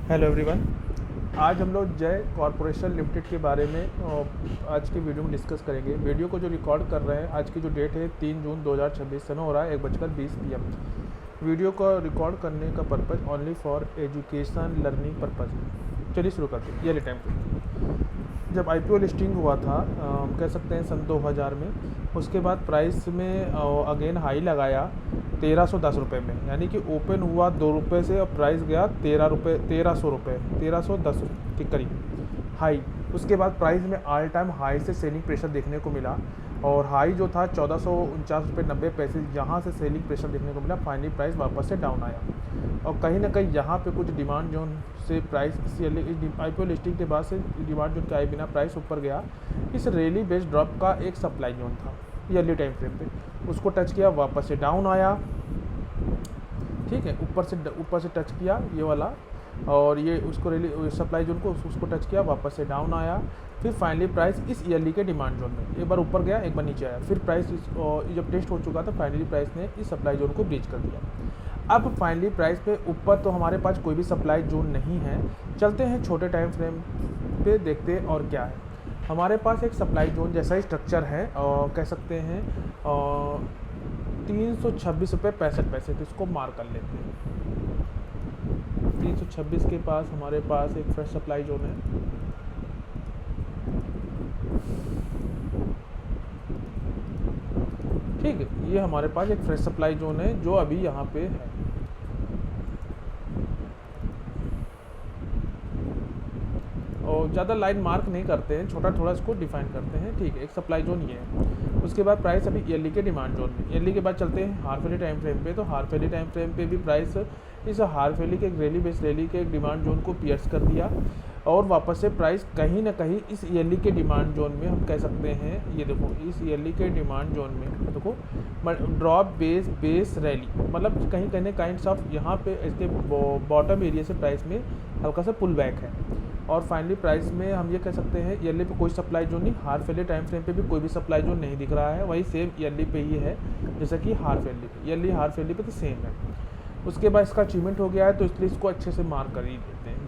Hello everyone. आज हम लोग जय कॉरपोरेशन लिमिटेड के बारे में आज की वीडियो में डिस्कस करेंगे। वीडियो को जो रिकॉर्ड कर रहे हैं, आज की जो डेट है 3 जून 2026, समय हो रहा है 1:20 PM। वीडियो को रिकॉर्ड करने का purpose only for education learning purpose. चलिए शुरू करते हैं। ये टाइम पे जब IPO लिस्टिंग हुआ था, कह सकते हैं सन 2000 में, उसके बाद प्राइस में अगेन हाई लगाया 1310 रुपये में, यानी कि ओपन हुआ 2 रुपये से और प्राइस गया 1300 रुपये, 1310 के करीब हाई। उसके बाद प्राइस में ऑल टाइम हाई से सेलिंग प्रेशर देखने को मिला और हाई जो था 1449 रुपये 90 पैसे, यहाँ से सेलिंग प्रेशर देखने को मिला। फाइनली प्राइस वापस से डाउन आया और कहीं ना कहीं यहाँ पे कुछ डिमांड जोन से प्राइस इस IPO लिस्टिंग के बाद से डिमांड जोन के आए बिना प्राइस ऊपर गया। इस रैली बेस्ड ड्रॉप का एक सप्लाई जोन था ईयरली टाइम फ्रेम पे, उसको टच किया, वापस से डाउन आया। ठीक है, ऊपर से टच किया ये वाला और ये उसको रैली सप्लाई जोन को उसको टच किया, वापस से डाउन आया। फिर फाइनली प्राइस इस ईयरली के डिमांड जोन में एक बार ऊपर गया, एक बार नीचे आया। फिर प्राइस जब टेस्ट हो चुका था, फाइनली प्राइस ने इस सप्लाई जोन को ब्रीच कर दिया। अब फाइनली प्राइस पे ऊपर तो हमारे पास कोई भी सप्लाई जोन नहीं है। चलते हैं छोटे टाइम फ्रेम पे, देखते हैं और क्या है। हमारे पास एक सप्लाई जोन जैसा ही स्ट्रक्चर है और कह सकते हैं 326 रुपये 65 पैसे, तो इसको मार कर लेते हैं। 326 के पास हमारे पास एक फ्रेश सप्लाई जोन है। ठीक है, ये हमारे पास एक फ्रेश सप्लाई जोन है जो अभी यहाँ पे है। और ज़्यादा लाइन मार्क नहीं करते हैं, छोटा थोड़ा इसको डिफाइन करते हैं। ठीक है, एक सप्लाई जोन ये है। उसके बाद प्राइस अभी ईयरली के डिमांड जोन में। ईयरली के बाद चलते हैं हाफ ईयरली टाइम फ्रेम पे। तो हाफ ईयरली टाइम फ्रेम पे भी प्राइस इस हाफ ईयरली के एक रैली बेस्ड रैली के एक डिमांड जोन को पियर्स कर दिया और वापस से प्राइस कहीं ना कहीं इस ईयरली के डिमांड जोन में, हम कह सकते हैं, ये देखो इस ईयरली के डिमांड जोन में देखो ड्रॉप बेस रैली, मतलब कहीं कहीं काइंड्स ऑफ यहाँ पे इसके बॉटम एरिया से प्राइस में हल्का सा पुल बैक है। और फाइनली प्राइस में हम ये कह सकते हैं ईयरली पे कोई सप्लाई जोन नहीं, हाफ ईयरली टाइम फ्रेम पे भी कोई भी सप्लाई जोन नहीं दिख रहा है। वही सेम ईयरली पे ही है जैसा कि हाफ ईयरली हाफ ईयरली पे तो सेम है। उसके बाद इसका अचीवमेंट हो गया है, तो इसलिए इसको अच्छे से मार्क कर ही देते हैं।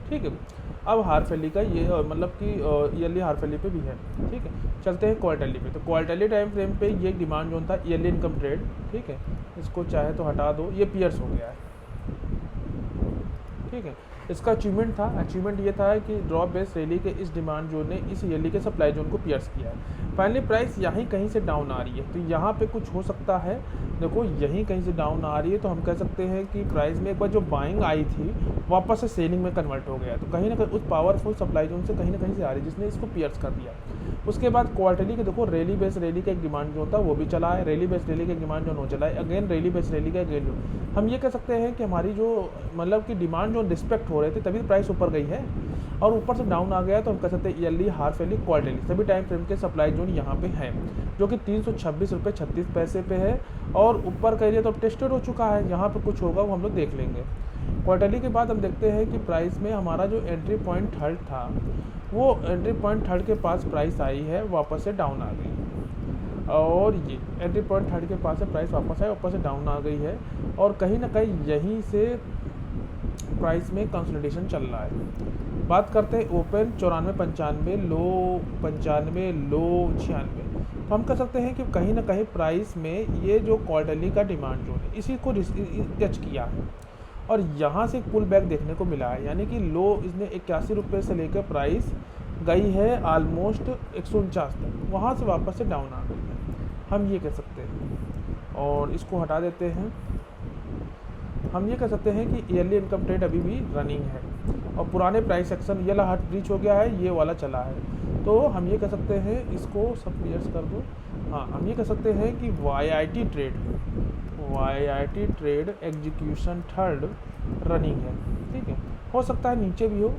ठीक है, अब हाफ ईयरली का ये मतलब कि ईयरली हाफ ईयरली पे भी है। ठीक है, चलते हैं क्वार्टरली पे। तो क्वार्टरली टाइम फ्रेम पे ये डिमांड जोन था ईयरली इनकम ट्रेड। ठीक है, इसको चाहे तो हटा दो, ये पियर्स हो गया है। ठीक है, इसका अचीवमेंट था, अचीवमेंट ये था कि ड्रॉप बेस रैली के इस डिमांड जोन ने इस ईयरली के सप्लाई जोन को पियर्स किया है। फाइनली प्राइस यहीं कहीं से डाउन आ रही है, तो यहाँ पे कुछ हो सकता है। देखो यहीं कहीं से डाउन आ रही है, तो हम कह सकते हैं कि प्राइस में एक बार जो बाइंग आई थी वापस से सेलिंग में कन्वर्ट हो गया, तो कहीं ना कहीं उस पावरफुल सप्लाई जोन से कहीं ना कहीं से आ रही है जिसने इसको पियर्स कर दिया। उसके बाद क्वार्टरली के देखो रैली बेस रैली का एक डिमांड जोन था वो भी चला है, रैली बेस रैली का एक डिमांड जोन हो चला है, अगेन रैली बेस रैली का एक हम ये कह सकते हैं कि हमारी जो मतलब कि डिमांड जोन रिस्पेक्ट हो रहे थे तभी प्राइस ऊपर गई है और ऊपर से डाउन आ गया। तो हम कह सकते हैं ईयरली हाफ ईयरली क्वार्टरली सभी टाइम फ्रेम के सप्लाई जोन यहाँ पे हैं, जो कि 326 रुपये 36 पैसे पे है और ऊपर का एरिया तो अब टेस्टेड हो चुका है। यहाँ पे कुछ होगा वो हम लोग देख लेंगे। क्वार्टरली के बाद हम देखते हैं कि प्राइस में हमारा जो एंट्री पॉइंट थर्ड था, वो एंट्री पॉइंट थर्ड के पास प्राइस आई है, वापस से डाउन आ गई। और ये एंट्री पॉइंट थर्ड के पास से प्राइस वापस आए, वापस से डाउन आ गई है और कहीं ना कहीं यहीं से प्राइस में कंसोलिडेशन चल रहा है। बात करते हैं ओपन 94 95, लो 95, लो 96, तो हम कह सकते हैं कि कहीं ना कहीं प्राइस में ये जो क्वार्टरली का डिमांड जोन है इसी को टच किया है और यहाँ से पुल बैक देखने को मिला है, यानी कि लो इसने 81 रुपये से लेकर प्राइस गई है ऑलमोस्ट 149 तक, वहाँ से वापस से डाउन आ गई है, हम ये कह सकते हैं। और इसको हटा देते हैं। हम ये कह सकते हैं कि ईयरली इनकम ट्रेड अभी भी रनिंग है और पुराने प्राइस एक्शन ये वाला हट ब्रीच हो गया है, ये वाला चला है। तो हम ये कह सकते हैं, इसको सब क्लियर कर दो। हाँ, हम ये कह सकते हैं कि YIT trade execution third running है। ठीक है, हो सकता है नीचे भी हो,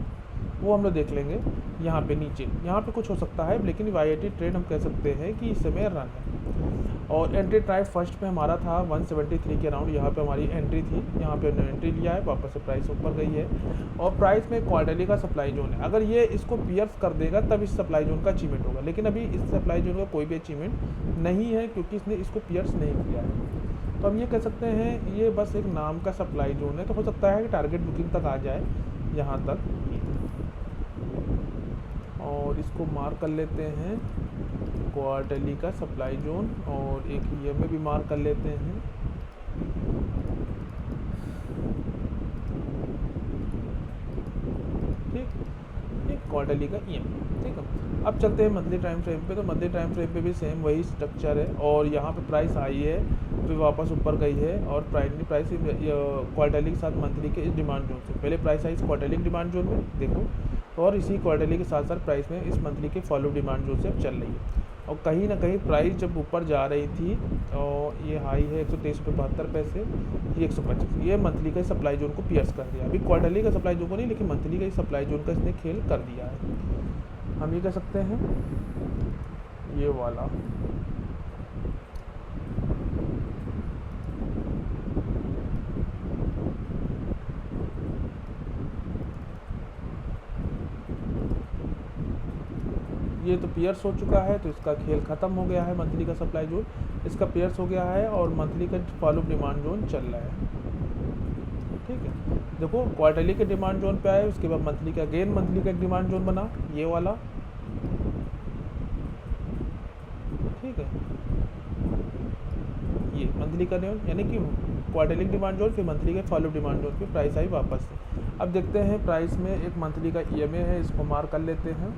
वो हम लोग देख लेंगे। यहाँ पे नीचे यहाँ पे कुछ हो सकता है, लेकिन YIT ट्रेड हम कह सकते हैं कि इस समय रन है। और एंट्री टाइप फर्स्ट पे हमारा था 173 के अराउंड, यहाँ पे हमारी एंट्री थी, यहाँ पे हमने एंट्री लिया है, वापस से प्राइस ऊपर गई है। और प्राइस में क्वार्टरली का सप्लाई जोन है, अगर ये इसको पियर्स कर देगा तब इस सप्लाई जोन का अचीवमेंट होगा, लेकिन अभी इस सप्लाई जोन का कोई भी अचीवमेंट नहीं है क्योंकि इसने इसको पियर्स नहीं किया है। तो हम ये कह सकते हैं ये बस एक नाम का सप्लाई जोन है। तो हो सकता है कि टारगेट बुकिंग तक आ जाए यहाँ तक, और इसको मार्क कर लेते हैं क्वार्टरली का सप्लाई जोन, और एक EMA भी मार्क कर लेते हैं। ठीक, ये क्वार्टरली का EMA। ठीक है, अब चलते हैं मंथली टाइम फ्रेम पे। तो मंथली टाइम फ्रेम पे भी सेम वही स्ट्रक्चर है, और यहाँ पे प्राइस आई है फिर वापस ऊपर गई है, और प्राइस क्वार्टरली के साथ मंथली के इस डिमांड जोन से पहले प्राइस आई इस क्वार्टरली डिमांड जोन में देखो, और इसी क्वार्टरली के साथ साथ प्राइस में इस मंथली के फॉलो डिमांड जोन से अब चल रही है। और कहीं ना कहीं प्राइस जब ऊपर जा रही थी, और ये हाई है 123.72 ये 125, ये मंथली का सप्लाई जोन को पियर्स कर दिया। अभी क्वार्टरली का सप्लाई जोन को नहीं, लेकिन मंथली का सप्लाई जोन का इसने खेल कर दिया है। हम ये कह सकते हैं ये वाला ये तो पियर्स हो चुका है, तो इसका खेल ख़त्म हो गया है। मंथली का सप्लाई जोन इसका पियर्स हो गया है, और मंथली का फॉलो डिमांड जोन चल रहा है। ठीक है, देखो क्वार्टरली के डिमांड जोन पे आए, उसके बाद मंथली का अगेन मंथली का एक डिमांड जोन बना ये वाला। ठीक है, ये मंथली का जोन यानी कि क्वार्टरली डिमांड जोन, फिर मंथली के फॉलो डिमांड जोन पे प्राइस आई वापस से। अब देखते हैं प्राइस में एक मंथली का EMA है, इसको मार्क कर लेते हैं।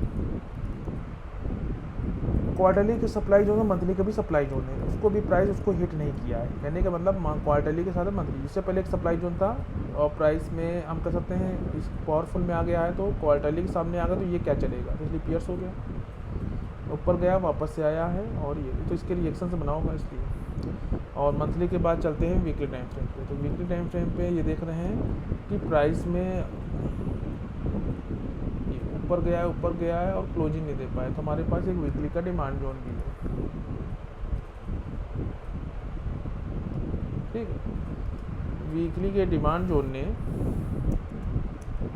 क्वार्टरली के सप्लाई जोन है, मंथली का भी सप्लाई जोन है, उसको भी प्राइस उसको हिट नहीं किया है, कहने का मतलब क्वार्टरली के साथ मंथली। इससे पहले एक सप्लाई जोन था और प्राइस में हम कह सकते हैं इस पावरफुल में आ गया है, तो क्वार्टरली के सामने आ गया तो ये क्या चलेगा, तो इसलिए पियर्स हो गया, ऊपर गया वापस से आया है, और ये तो इसके रिएक्शन से बना होगा इसलिए। और मंथली के बाद चलते हैं वीकली टाइम फ्रेम पे। तो वीकली टाइम फ्रेम पे ये देख रहे हैं कि प्राइस में ऊपर गया है और क्लोजिंग नहीं दे पाया, तो हमारे पास एक वीकली का डिमांड जोन भी है। ठीक है, वीकली के डिमांड जोन ने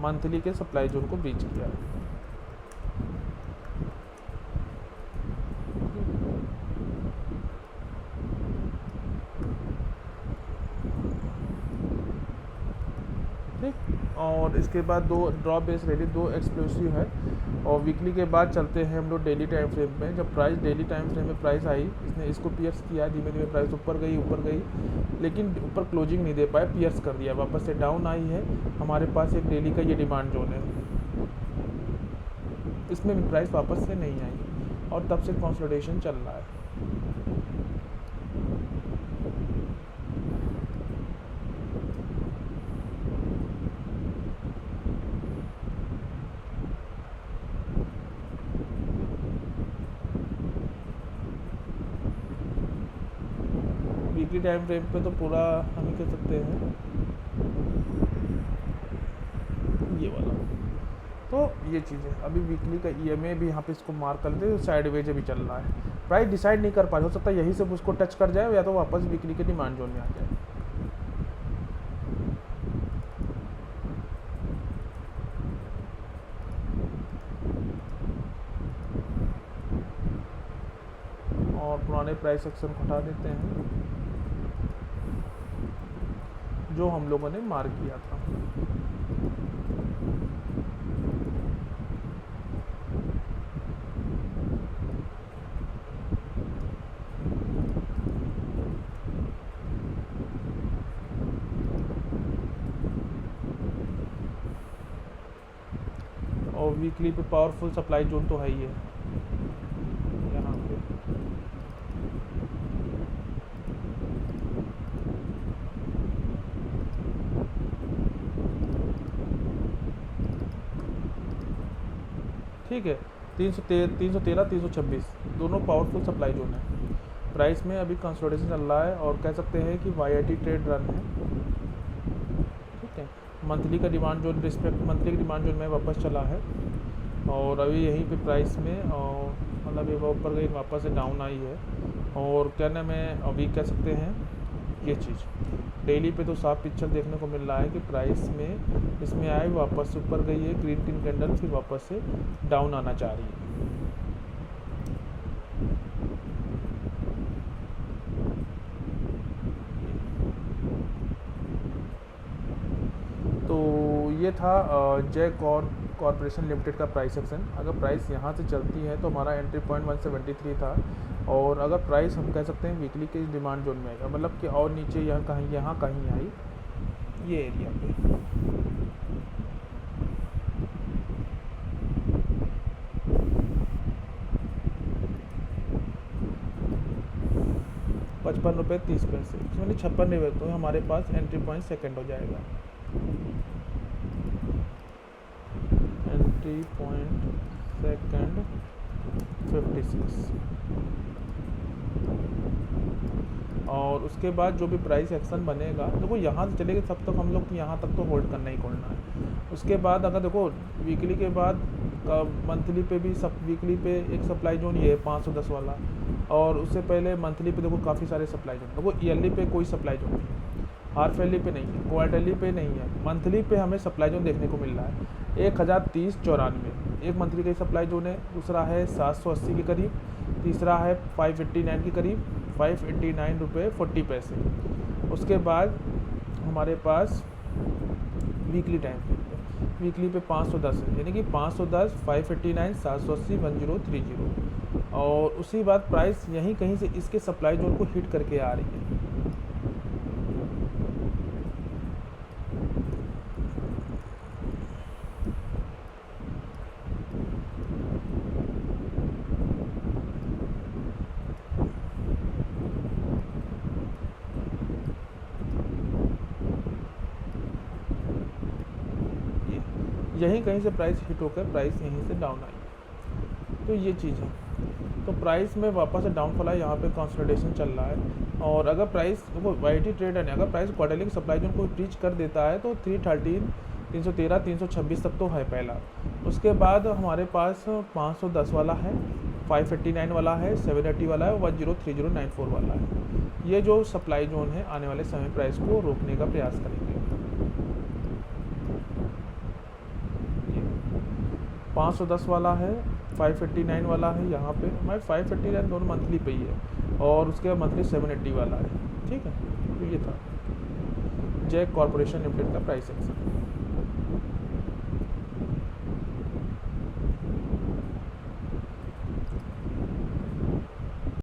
मंथली के सप्लाई जोन को ब्रीच किया है। ठीक, और इसके बाद दो ड्रॉप बेस रैली, दो एक्सप्लोसिव है। और वीकली के बाद चलते हैं हम लोग डेली टाइम फ्रेम में। जब प्राइस डेली टाइम फ्रेम में प्राइस आई, इसने इसको पियर्स किया, धीमे धीमे प्राइस ऊपर गई, लेकिन ऊपर क्लोजिंग नहीं दे पाए, पियर्स कर दिया, वापस से डाउन आई है। हमारे पास एक डेली का ये डिमांड जोन है, इसमें भी प्राइस वापस से नहीं आई, और तब से कंसोलिडेशन चल रहा है। वीकली टाइम फ्रेम पे तो पूरा हम ही कह सकते हैं ये वाला। तो ये चीज़ें अभी वीकली का EMA भी यहाँ पे इसको मार्क कर लेते हैं, साइड वेज अभी चल रहा है, प्राइस डिसाइड नहीं कर पा रहा, हो सकता है यहीं से उसको टच कर जाए या तो वापस वीकली के डिमांड जोन में आ जाए। और पुराने प्राइस सेक्शन को हटा देते हैं जो हम लोगों ने मार्क किया था। और वीकली पे पावरफुल सप्लाई जोन तो है ही है यहाँ पे। ठीक है, 313 326 दोनों पावरफुल सप्लाई जोन है। प्राइस में अभी कंसोलिडेशन चल रहा है, और कह सकते हैं कि YIT ट्रेड रन है। ठीक है, मंथली का डिमांड जोन रिस्पेक्ट मंथली की डिमांड जोन में वापस चला है, और अभी यहीं पे प्राइस में और मतलब एक ऊपर गई वापस से डाउन आई है, और क्या नाम है, अभी कह सकते हैं ये चीज़ डेली पे तो साफ पिक्चर देखने को मिल रहा है कि प्राइस में इसमें आए वापस ऊपर गई है ग्रीन किंग कैंडल, फिर वापस से डाउन आना चाह रही है। तो ये था जय कॉरपोरेशन लिमिटेड का प्राइस एक्शन। अगर प्राइस यहाँ से चलती है तो हमारा एंट्री पॉइंट 173 था, और अगर प्राइस हम कह सकते हैं वीकली के डिमांड जोन में आएगा, मतलब कि और नीचे यहाँ कहीं आई ये एरिया पे। ₹55.30 यानी 56 तो हमारे पास एंट्री पॉइंट सेकंड हो जाएगा। एंट्री पॉइंट सेकंड 56, और उसके बाद जो भी प्राइस एक्शन बनेगा, देखो यहाँ से चलेगा तब तक हम लोग यहाँ तक तो होल्ड करना ही करना है। उसके बाद अगर देखो वीकली के बाद मंथली पे भी सब वीकली पे एक सप्लाई जोन ये है 510 वाला, और उससे पहले मंथली पे देखो काफ़ी सारे सप्लाई जोन, देखो ईयरली पे कोई सप्लाई जोन नहीं है, हाफ ईयरली पे नहीं है, क्वार्टरली पे नहीं है, मंथली पे हमें सप्लाई जोन देखने को मिल रहा है 1030.94 एक मंथली का सप्लाई जोन है। दूसरा है 780 के करीब, तीसरा है 589 के करीब, ₹589.40। उसके बाद हमारे पास वीकली टाइम पे, वीकली पे 510 है, यानी कि 510, 589, 780, 1030, और उसी बात प्राइस यहीं कहीं से इसके सप्लाई जोन को हिट करके आ रही है। यहीं कहीं से प्राइस हिट होकर प्राइस यहीं से डाउन आई, तो ये चीज़ है। तो प्राइस में वापस से डाउनफॉल है, यहाँ पे कंसोलिडेशन चल रहा है। और अगर प्राइस देखो वाईटी ट्रेड है, अगर प्राइस क्वार्टरली सप्लाई जोन को रीच कर देता है तो 313, 313, 326 तक तो है पहला। उसके बाद हमारे पास 510 वाला है, 589 वाला है, 780 वाला है, 103094 वाला है। ये जो सप्लाई जोन है आने वाले समय प्राइस को रोकने का प्रयास करेंगे। 510 वाला है, 589 वाला है, यहाँ पे हमारे 589 दोनों मंथली पे ही है, और उसके बाद मंथली 780 वाला है। ठीक है, तो ये था जय कॉरपोरेशन लिमिटेड का प्राइस एक्शन।